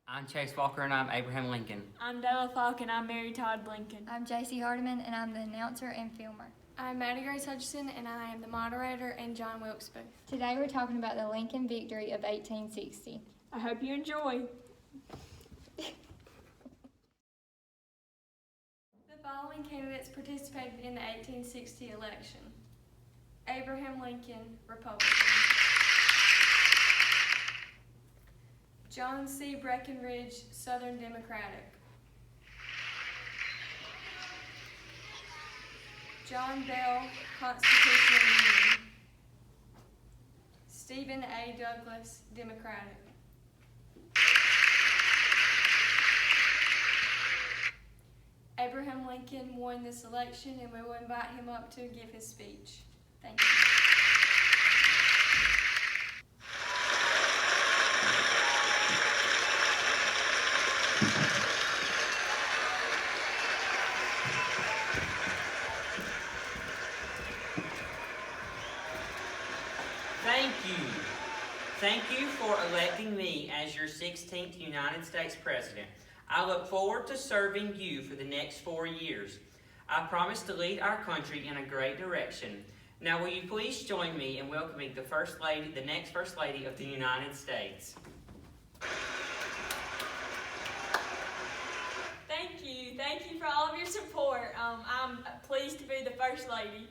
I'm Chase Walker, and I'm Abraham Lincoln. I'm Della Falk, and I'm Mary Todd Lincoln. I'm JC Hardiman, and I'm the announcer and filmer. I'm Maddie Grace Hutchison, and I am the moderator and John Wilkes Booth. Today we're talking about the Lincoln victory of 1860. I hope you enjoy. The following candidates participated in the 1860 election: Abraham Lincoln, Republican; John C. Breckinridge, Southern Democratic; John Bell, Constitutional Union; Stephen A. Douglas, Democratic; Abraham Lincoln won this election, and we will invite him up to give his speech. Thank you. Thank you. Thank you for electing me as your 16th United States President. I look forward to serving you for the next 4 years. I promise to lead our country in a great direction. Now, will you please join me in welcoming the next First Lady of the United States? Thank you for all of your support. I'm pleased to be the First Lady.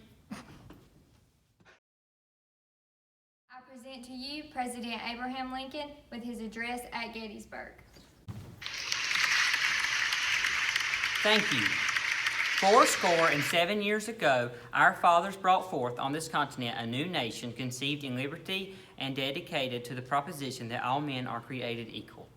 I present to you President Abraham Lincoln with his address at Gettysburg. Thank you. 407 years ago, our fathers brought forth on this continent a new nation conceived in liberty and dedicated to the proposition that all men are created equal.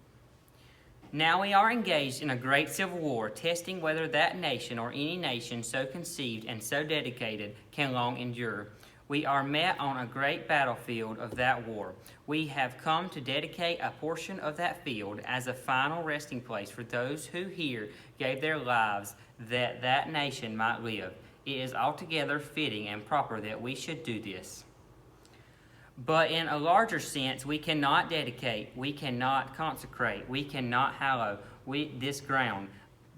Now we are engaged in a great civil war, testing whether that nation or any nation so conceived and so dedicated can long endure. We are met on a great battlefield of that war. We have come to dedicate a portion of that field as a final resting place for those who here gave their lives that that nation might live. It is altogether fitting and proper that we should do this. But in a larger sense, we cannot dedicate, we cannot consecrate, we cannot hallow this ground.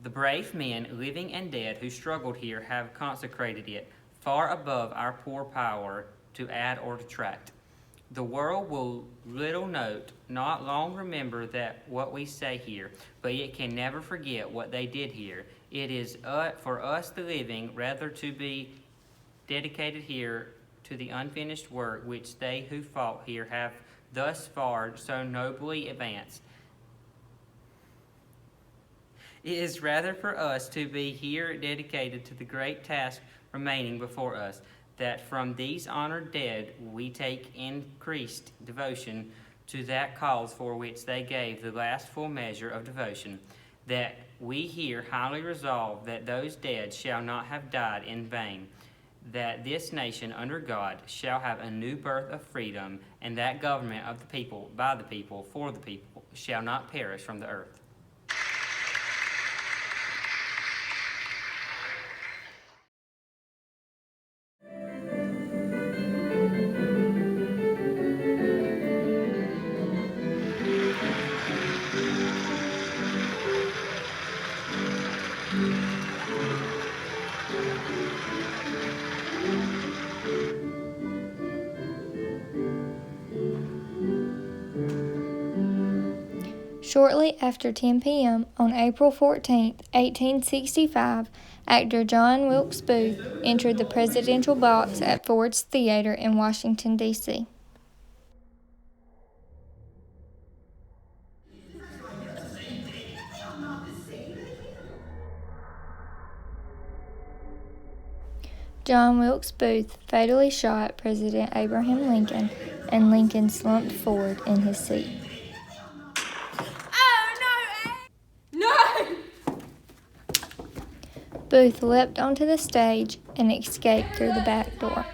The brave men, living and dead, who struggled here have consecrated it, far above our poor power to add or detract. The world will little note, not long remember that what we say here, but it can never forget what they did here. It is for us the living rather to be dedicated here to the unfinished work which they who fought here have thus far so nobly advanced. It is rather for us to be here dedicated to the great task remaining before us, that from these honored dead we take increased devotion to that cause for which they gave the last full measure of devotion, that we here highly resolve that those dead shall not have died in vain, that this nation under God shall have a new birth of freedom, and that government of the people, by the people, for the people, shall not perish from the earth. Shortly after 10 p.m. on April 14, 1865, actor John Wilkes Booth entered the presidential box at Ford's Theater in Washington, D.C. John Wilkes Booth fatally shot President Abraham Lincoln, and Lincoln slumped forward in his seat. Booth leapt onto the stage and escaped through the back door.